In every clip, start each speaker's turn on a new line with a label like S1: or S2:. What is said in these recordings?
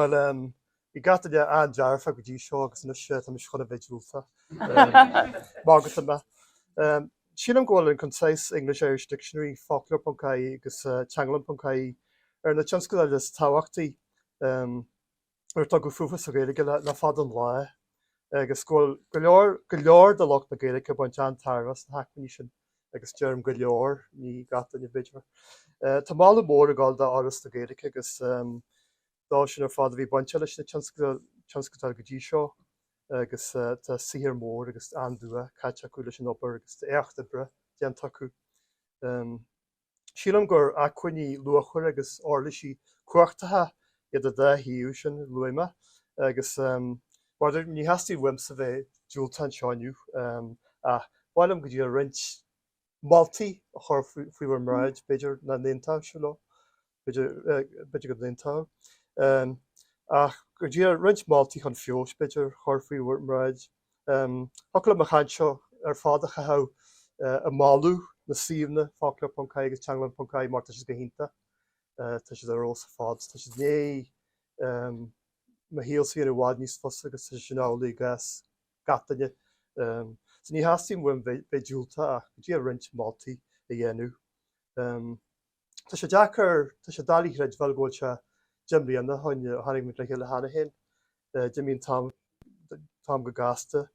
S1: Well, I gat de an jarfa go dí seo agus na sé am chuna bheitúlta. Mágat yma. Sílam ggóil an concise English Irish Dictionary Foclóir.caí agus Teanglan.caí na tionscail is táhachtaí tá go fuafas a Gaeilge na fad an lá agus go leor de locht na Gaeilge buint an tarras na haicmaní sin agus dearm go leor ní gata ní bidre. Tá mála mór a gáil de áras na Gaeilge agus dá sin ar fád a bhí buinte leis na tionscail go dtí seo agus tá sihir mór agus andua caite acu leis an opair agus éachta bre déanta acu. Sílam gur acuiní luachar agus orlaisí cuachtathe iad a dá hiú sin luime agus bhaidir ní heastíí wimsa bheith dúilta an seáinniu a bhailim go dtí a rint maltaí a chur faoibar mráid beidir na néontá siúla beidir go néontá. Ach go dtí a rint maltaí chun fios beidir chur faoibar mráid. Thugla a chaint seo ar fád a chatha a máú na Samhna Foclóir.caí agus Teanglan.caí mar tá go hinnta. Tá sé ar os fád, tá sé né ma héalsaí ar bhád níos fosa agus tá sin álaí gas gatainne. So ní heastíí bhain bheidúilta ach go dtí a rint maltaí a dhéanú. Tá sé deachar tá sé dalí réid bhil ggóil se Jimblianna tháinig mu le chéile hana hen. Jimíon tám go gasta.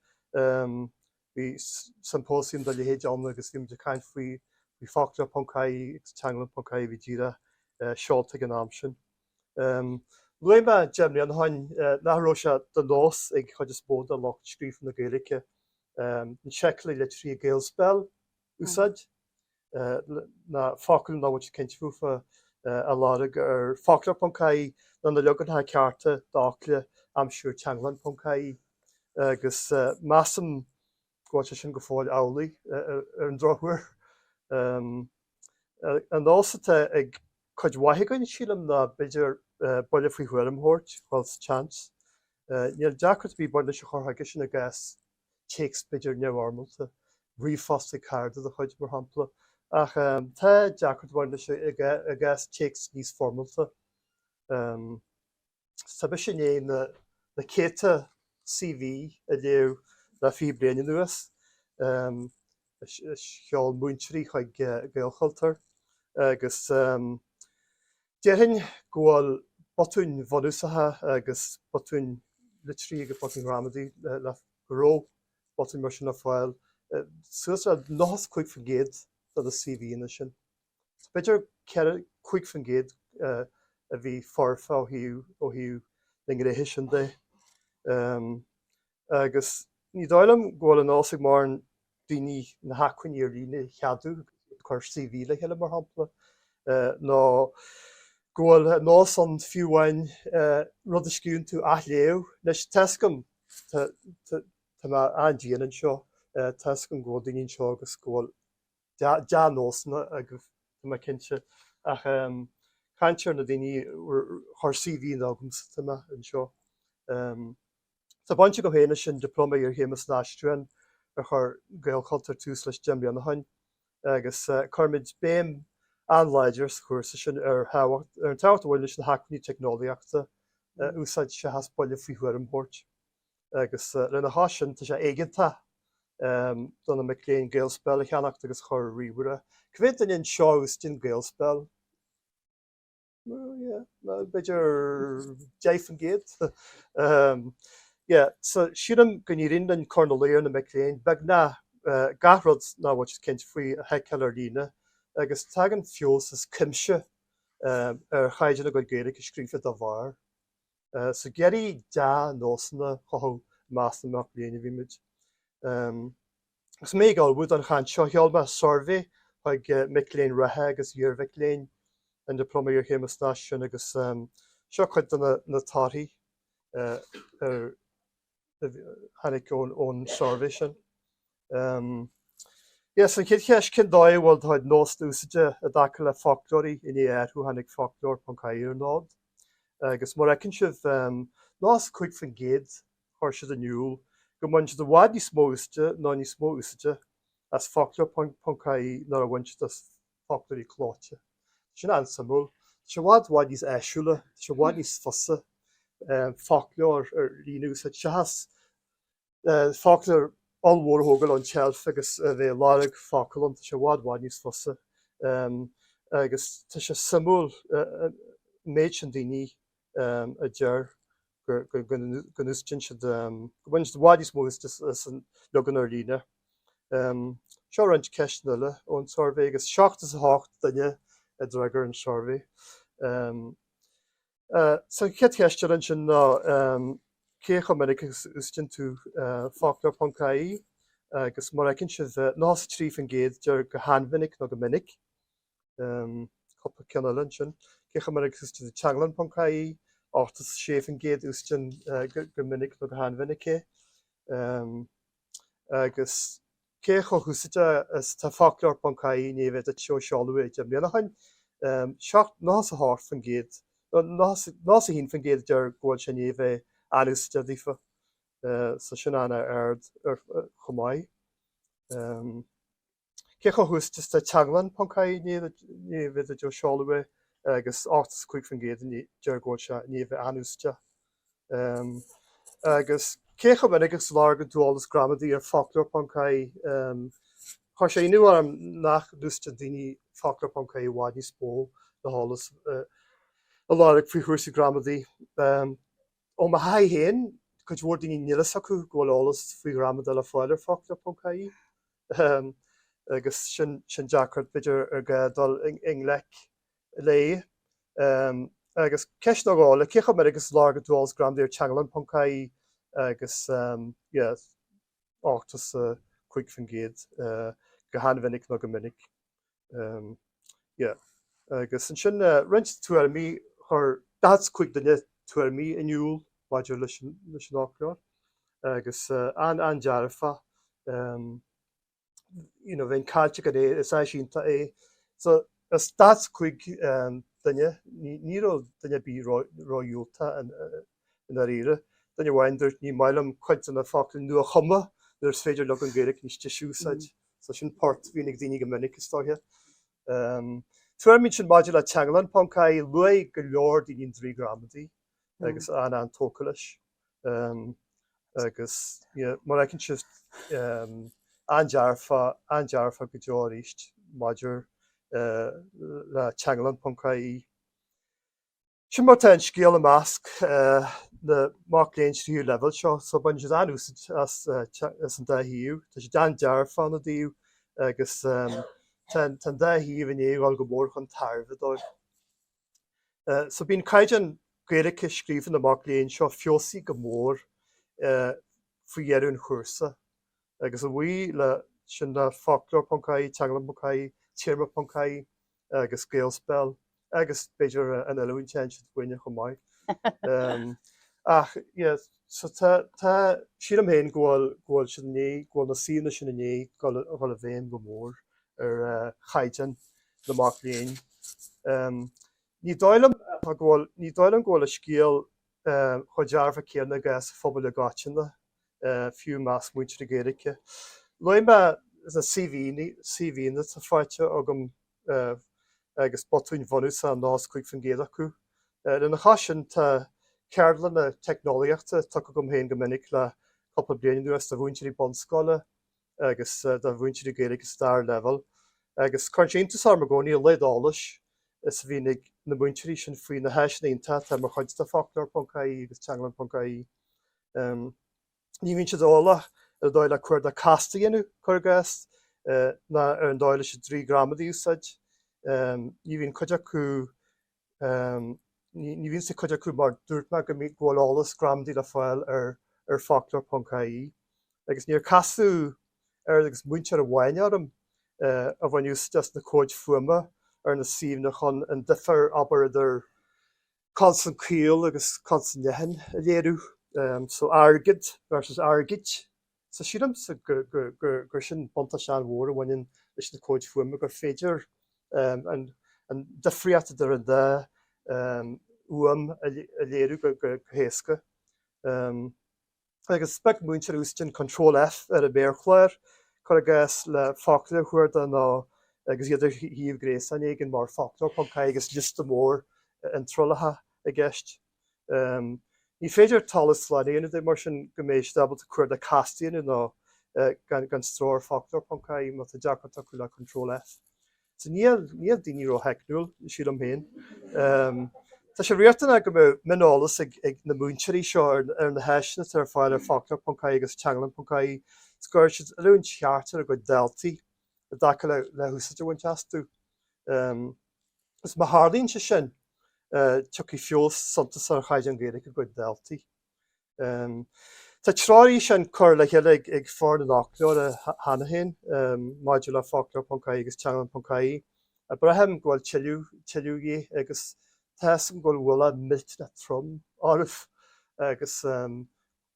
S1: Bhí Siompóisiam de léhéad anna agus bhí de caint faoi Foclóir.caí agus Teanglan.caí bhí díra seolta an am sin. Luime Jimblianna tháin nachró se den nós ag chuid is bód a locht scríomh na Gaeilge. An seicla le trí gCill úsáid na focail ná bhaid cinint fufa a láraigh ar Foclóir.caí na leogantha cearta dácla amsúr Teanglan.caí agus measam gháilte sin go fáil álaí ar an drochuair. An ásaita ag chuid waithagainn sílam na beidir baile faoi thuairimthirt chus chance. Níl deachart bhí baile se chorthaige sin a gas takes beidir neamharmalta ríomhfasta carda a chuid mar hampla. Ach tá deachart baile se a gas takes níos formalta. Tá be sin é na céta CV a léú na fí bliana nuas. Seáil muintirí chuig Gaeilgealtar agus dearhin gháil botún bhonúsathe agus botún litrí go botún ramadí le goró botún mar sin na fáil. Suas a náthas chuig fan géad a CV ina sin. Beidir chuig fan géad a bhí forfa ó hiú na gréthe sin de. Agus ní dóilm gháil an ásaigh mar an daoine na hacuiní ar líne cheadú chuir CV le chéile mar hampla. Ná gháil nás an fiúhain rud a sciún tú athléamh leis teascam tá an díanaan seo teascam ggóil daoine seo agus gháil deanósanna agus tá cinse ach chaintear na daoine chuir CV nágams tá an seo. Tá bainte go héine sin diploma ar Héamas náistúin ar chur Gaeilgealtar tús leis Jimblianna tháin agus chuirmid béim anláidir chuirsa sin ar an táhacht bhfuil leis na haicmaní technoliaachta úsáid se has baile faoi thuairimthirt. Agus lena hásin tá sé éigeanta donna McLean Gaelspell a cheannacht agus chur riúra. Cvid in seo ústin Gaelspell. Beidir deifan géad. So siadam go ní rindan Corneléir na McLean beag na gahrod ná bhaid cinint faoi a heiceil ar líne agus tagan fios is cimse ar chaideanna go Gaeilge scríomfa a bhar. So geirí de nósanna chothó más na McLean a bhíimiid. Gus mé gáil bhúd an chaint seo cheolma survey chuig McLean rathe agus dhearbhicléin an diploma ar Héamas náisiún agus seo chuid na táthí ar hanig ón survey sin. San chéad cheis cin dóibh bhfuil táid nós úsaide a daca le Foclóirí in éarthú hanig Foclóir.caí ar nád. Agus mar ecinn sibh nás chuig fan géad chuir siad aniuúil go muint do bhád ní smó úsaide ná ní smó úsaide as Foclóir.caí nar a bhaint as Foclóirí cláite. Sin ansamúil, se bhád níos eisiúla, se bhád níos fosa Foclóir líú sa chas Foclóir allmór hógal an shelf agus bheith lárig foclon se bhádháin níos fosa agus tá se samú méid an daoine a dear gunústin se gohain bhádís mó san legan ar líne. Seo rint ceisnile ón sorvé agus 7 duine a dreagar an sorvé. Sa ceiste an sin ná cécha minic ústin tú Foclóir.caí agus mar cinn si nás trí an géad dear go hanminic nó go minic coppa ceanna sin. Cécha minic ústin Teanglann.caí átas sé an géad ústin go minic nó go hanminic é. Agus cécha húsite is tá Foclóir.caí ní bheith a teo seálaú de mléanachain nás a háart an géad nás a hín fan géad dear ggóil sin ní bheith anús de dhífa sa sin anna ard ar chomáid. Cécha hústas tá Teanglann.caí ní bheith a teo seálaú agus 8 fan géad dear ggóil se ní bheith anús de. Agus cécha minic agus lágan dúolalas gramadí ar Foclóir.caí chu sé inú am nach dústa daoine Foclóir.caí bhád níos mó na hálas a lárig faoi thuairsa gramadí. Ó ma ha héin go bhór daoine nílas acu ggólálas faoi gramada le fáil ar Foclóir.caí agus sin deacart beidir ar gadal inglec lé agus ceis na gála cécha minic agus lágan dúolalas gramadí ar Teanglann.caí agus átas 5 fan géad go hanminic nó go minic. Agus an sin rint tuairmí chur 5 duine tuairmí inniuúil maidir leis an ácleár agus an dearfa bhíon cáilte go é is sínta é. So is 5 duine ní duine bí ráúilta in a réire. Then you wind out ní mailam chuint na Foclóir nua chuma there's féidir le an Gaeilge níos tisúsáid so sin part bhínig daoine go minic istáithe. Tuairmín sin maidir le Teanglann.caí luaigh go leor daoine 3 gramadí agus an tócalis agus mar cinn si an dearfa go deoríist maidir le Teanglann.caí. Sin mar tá an scéal a measc na mac léon tríú level seo, so bain sé anús as an 10 hiú, Tá sé dan dearfa na díú agus tan 10 hiú in éáil go mór chun tarbh dóibh. So bíon caiid an Gaeilge scríomhann na mac léon seo fiosaí go mór faoi dhearún chuirsa agus a bhí le sin na Foclóir.caí, Teanglann.caí, Seomra.caí agus gCill agus beidir an eilún teint bhaine chomáid. Ach so tá siad am héin ggóil sin né ggóil na síomna sin na né gáil a bhéin go mór ar chaidan na mac léon. Ní dóilm ggóil a scéal chu dearfa céanna gas phobal a gáitina fiú más muintir Gaeilge. Loime is a CV na tá fáite agam agus botúin bhanús an nás 5 fan géad acu. Na chasin tá ceardlan na technoliaachta tu gom héin go minic le coppla bliain nuas a bhúintirí bonscoile agus de bhúintirí Gaeilge star level. Agus chuintús ar magóí ledális is bhínig na búintirí sin faoi na heisnaonnta tá mar chuinte Foclóir.caí agus Teanglann.caí. Ní bhíonn siad ála ar dóil le chuir de castaíonú chuirgas na ar an dóile sé 3 gramadí úsáid. Ní bhíonn chuide acu ní bhíonn sa chuide acu mar dúirt me go mbeadh gháileálas gramadí le fáil ar Foclóir.caí. Agus níor casú agus muintear a bhhaine orm a bhain ús just na cóid fuama ar na síomna chun an differ aber idir constant cíal agus constant nehan a léirú. So airgid versus airgid. So siadam sa gur sin bonta sean mhór a bhain leis na cóid fuama gur féidir an difriata ar an de uam a léirú go héasca. Agus spec muintear ústin Control F ar a Foclóir chu agus le Foclóir chuirda ná agus iadidir híomh gréas an éigen mar Foclóir.caí agus just mór an trolatha a gceist. Ní féidir talas sláine de mar sin go méid stabal a chuir a castíon nó gan stróir Foclóir Poncaí má a deachta chu le control F. So níl daoine ó heicnúil siad am héin. Tá sé riachtainna go minolalas ag na múinteirí seo ar na heisna ar fáil ar Foclóir Poncaí agus Teanglann Poncaí scoir siad leún teartar a go deltaí a dacha le húsaidir bhain teastú. Is má hálíonn se sin tuí fios santas ar chaid an Gaeilge go deltaí. Tá tráí sin chur le heile ag fáil an nachleir a hanahéin maididir le Foclóir Poncaí agus Teanglann Poncaí a brehem ghfuil tiilú agus Tásam go bhfuil milt na trom ámh agus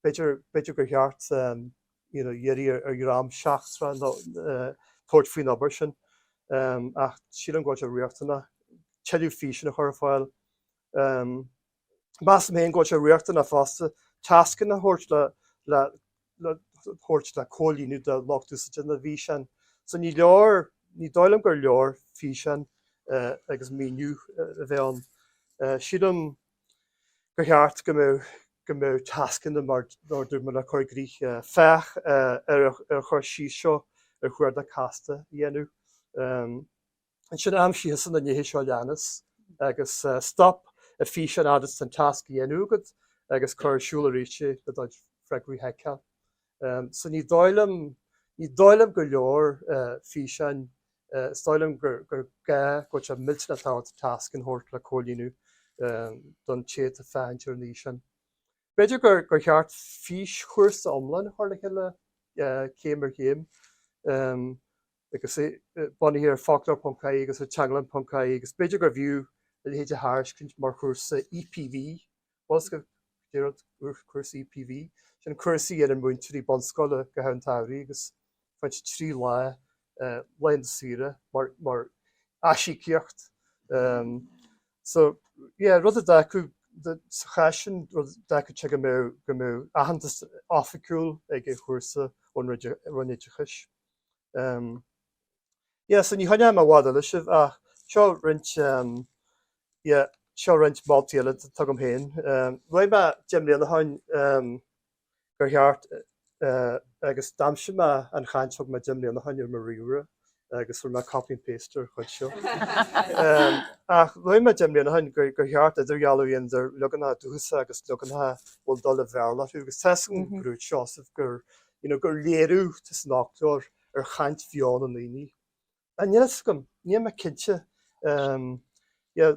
S1: beidir go cheart dhéirí ar gram seachtra tuairt faoin obair sin ach síl an gháil a riachtainna tiilú físin a chur fáil. Más am héon gháil a riachtainna fásta teascan na thuirt le cólínú de lochtúsa na bhí sin. So ní dóilm gur leor fí sin agus míniu a bheith an. Siadam go cheart go mé tascin mar dúir mar a chuir grích fech ar chuir sí seo ar chuir de casta dhéanú. An sin am síosan na nnéhé seo leanas agus stop a fí sin adas an tasc dhéanú agad agus chuir siúlaríte le dóid freigrú heiceal. So ní dóilm go leor fí sin stáilm gur ga go a milt na tá tascin thuirt le cólínú don chéad a fáintear ní sin. Beidir gur cheart fís chuirsa omlan tháinig le céim ar chéim agus bunaí ar Foclóir Poncaí agus ar Teanglann Poncaí agus beidir gur bhiú a héidir háirscint mar chuirsa EPV was go dtíad chuirsa EPV sin chuirsaí ar an múinteirí bonscoile go habhann táirí agus faint trí lein sire mar asícíocht. So rud a dacu chaisisin dacu te go mé ahananta áficúil ag chuirsa ón runnéidechis. So ní haine a bháda lei sibh ach seo rint máiltíile tugam héin. Bhaid me deimlíon hain gur cheart agus damse an chaintog me deimlíon hain ar mar riúra agus fu me copy and paster chuid seo. Ach bhaid me deimlíon hain gur cheart idir gealaíon ar leganna dúsa agus leganna bhfuil dul a bhearla agus tesan grúd seosamh gur léirú tas nachleir ar chaint bheán an líní. A nílas gom ní me cinse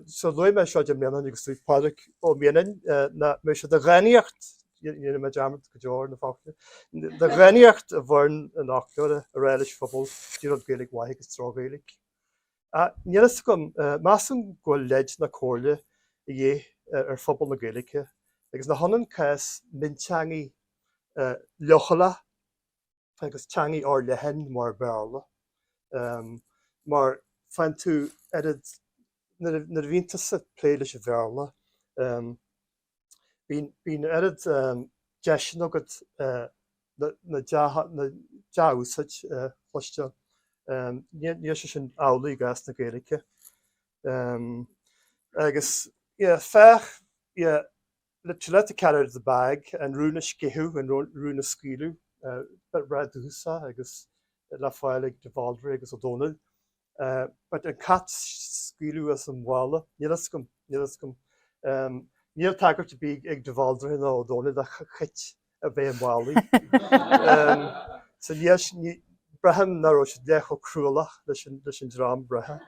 S1: so bhaid me seo deimlíon agus tú pádraigh ó mianan na mé se de ghaíocht me jammert go deir na fáte. De ghaíocht a bhain an nachleir a réiles fphobal dtír an Gaeilge waithe agus trághaigh. Nílas gom measam ghfuil leid na cóirle i dhé ar fphobal na Gaeilge agus na honan cás minteangaí leochala agus teangaí ár lehan mar Béarla. Mar fan tú na bhínta sa pléile se Béarla. Bhín airad deisian agad na deúsaid chluiste ní sé sin álaí gas na Gaeilge. Agus fech le tuile ceir de bag an rúna scéthú an rúna scíú radúsa agus le fáil ag de Bhaldra agus Ó Dónaill. But an cat scíú as an bhála, nílas gom. Níl tagart bí ag de Bhaldra na Ó Dónaill a chit a bheith an bhálaí. So ní brehem na ró sé deach ó cruúlach leis an drám brethe.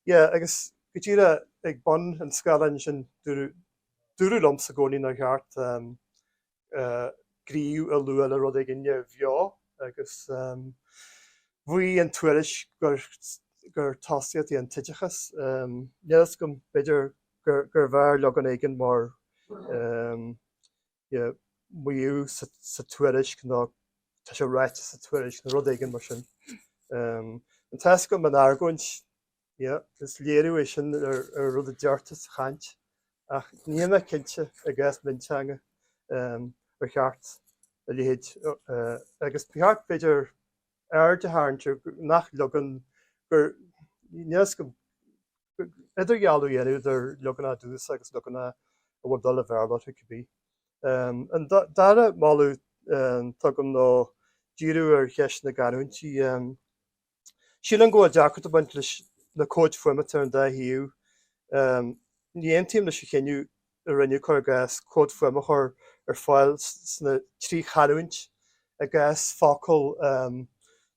S1: Agus go dtíre ag bon an scalan sin dúrú lomsa gcónaí na cheart gríú a luúil a rud ag inne bheá agus bhuaí an tuairis gur tásaíocht í an tiidechas. Nílas gom beidir gur bhar legan éigen mar muú sa tuairis ná tá sé ráite sa tuairis na rud éigen mar sin. An teas gom an airgóint is léirú é sin ar rud a deartas chaint ach ní me cinse a gás minteanga ar cheart a léhéid agus peart beidir de háintir nach legan gur níos go idir gealú dhéanú ar leganna dús agus leganna bhfuil dul a bhearla go bí. An dara máú tugam nó díú ar cheis na garúintí síl an go deachart a baint leis na cóid fuimitar an dá hiú. Ní aontíim leis chéniu a rinne chu gas cóid fuime chur ar fáil sna trí charúint a gas focail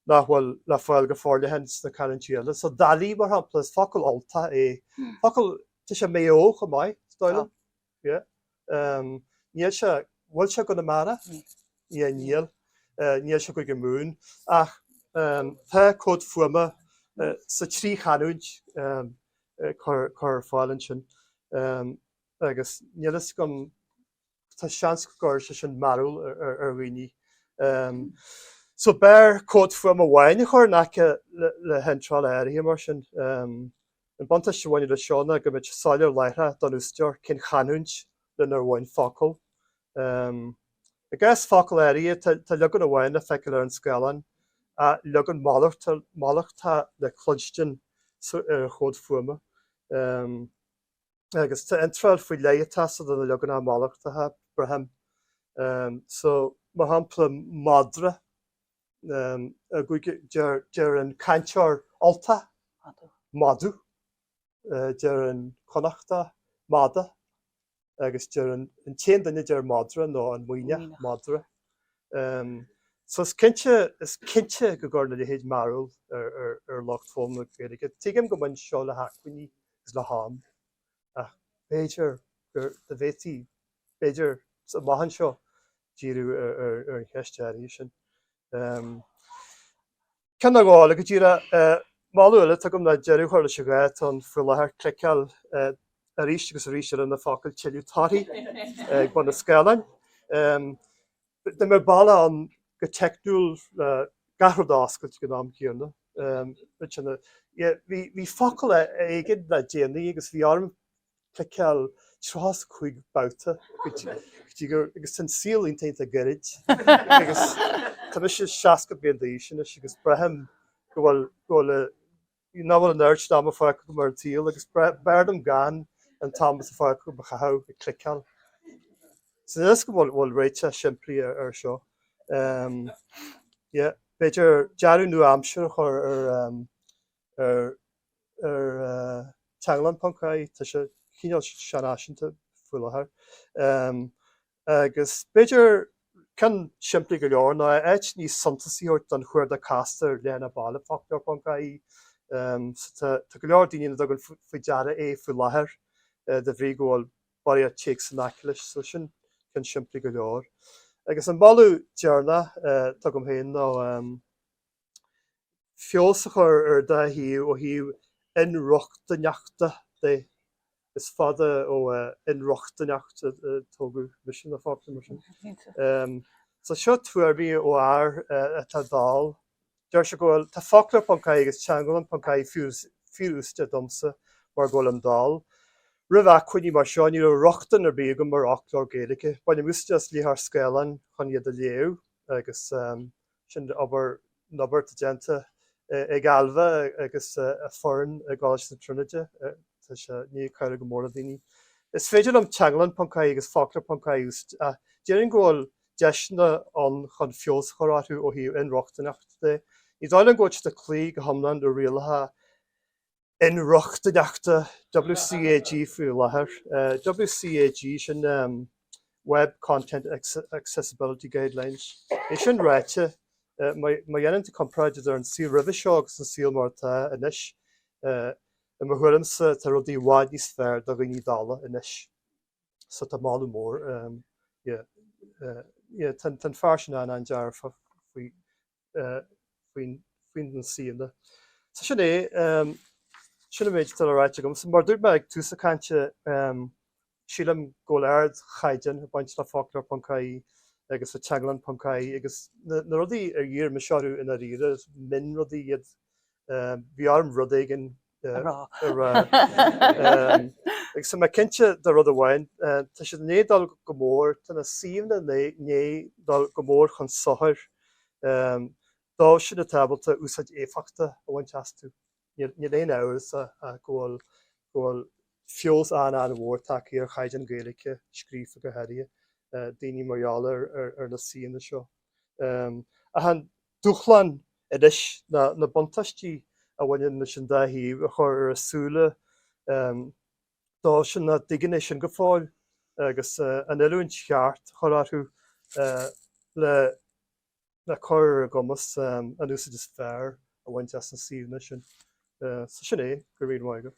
S1: nachhfuil le fáil go fáilethe na carantíile. So dalí mar hapla focail alta é focail tu sé méo go maiid stoilm. Níl se bhfuil se go na mara níl níl se go go mún ach tá cóid fuime sa trí charúint chur fáilann sin agus nílas gom tá seans gur se sin marúil ar bhaoine. So bear cóid fuim a bhhaine chuir nace le henráil airthe mar sin an bontas se bhaine le seánna go mit sáilear leithe don ústeir cin chanúint le ar bhain focail. I gas focail airthe tá legan a bhhaine feiceil ar an scalan a legan málachtá le cloistean ar chóid fuime. Agus tá intráil faoi léithe don legan á málachttathe braham. So má hampla madra a dear an caintear alta madú dear an connachta mada agus dear an téan daine dear madra nó an muoine madra. So is cinnte go ggur na héad marúil ar locht fóm na Gaeilge. Tuigim go man seo le hacuiní is le ham. Béidir gur de bhétí béidir sa mahan seo díú ar an cheisteirí sin. Ceanna gála go dtíra máúile tu gom na deirú chuir le se gaiit an fuilethe cleiceal a ríiste agus a ríiste na focail tiútáí ag bun na scalainn. De mar bailla an go teicnúil gahradáscailt go nám chéanna. Bhí focail éigead le déanaí agus bhí arm cleiceal trás chuig bouta agus tan síl iontainta gairid agus tá sé seaca blion sin agus braham go bhfuil náhfuil an airt dá fáic go mar tíal agus beardam gan an támas a fáic go chathh i cleiceal. So this go bhfuil réite siimplí ar seo. Beidir dearú nu amsir chur ar teaglan pancaí tá sé cíneal seanáisinta fuilethe. Agus beidir can siimplí go leor ná éit ní suntasíoirt an chuir de castar leanna bailla Foclóir pancaí. Tá go leor daoine dogan faoi deara é fuilethe de bhrí go bhfuil baile teag san aicilis so sin can siimplí go leor. Agus an ballú dearna tá gom héin ná fiosach ar dá hiú ó hiú inruchtaneachta de is fada ó inruchtaneachta tógu mission na Foclóir mar sin. So seo tuairbí ó air tá dal. Deir se gohfuil tá Foclóir pancaí agus teangalan pancaí fiúste domsa mar ggóil an dal. Rih chuinní mar seo ní ruchtan ar bí go mar Foclóir Gaeilge. Bainna musteas líthar scéalan chun iad a léú agus sin aber nabart a genta ag alba agus a foreign a gáis na Trinide tá sé ní cair go mór a daoine. Is féidir am teaglan pancaí agus Foclóir pancaí úst. Déironn ggóil deisna an chun fios choráthú ó hiú inruchtaneachta. Ní dáilann gcuid de clí go hamlan do rialathe inruchtaneachta WCAG faoi láthair. WCAG sin Web Content Accessibility Guidelines. É sin ráite má dhéanann compráide ar an sí ribh seo agus an síl mórta inis i mar thuirimsa tá rudí bháid níos fearr do riní dála inis. So tá mála mór tan fear sin an dear faoin an sína. So sin é sinna méid tal ráite gom. Mar dúirt me ag túsa cainte sílam ggóil aird chaidean a baint le Foclóir pancaí agus a teaglan pancaí agus na rudaí ar dhéar me searú ina riire min rudaí iad bhí arm rudaigin agus sa me cinnte de rud a bhhain tá sé nédal go mór tá na síomna né dal go mór chun sothir dá sin na tabalta úsáid éfachta a bhain teastú. Ní léon áras a ggóil fios an bhór takeí ar chaid an Gaeilge scríofa go heile daoine marall ar na síana seo. A han dúchlan inis na buntaistí a bhain na sin dahíí a chur ar asúla dá sin na digan sin go fáil agus an eún cheart choráthú le chur gomas an ús is fearr a bhaint as an síomna sin. Sa sin é go réon mhaige.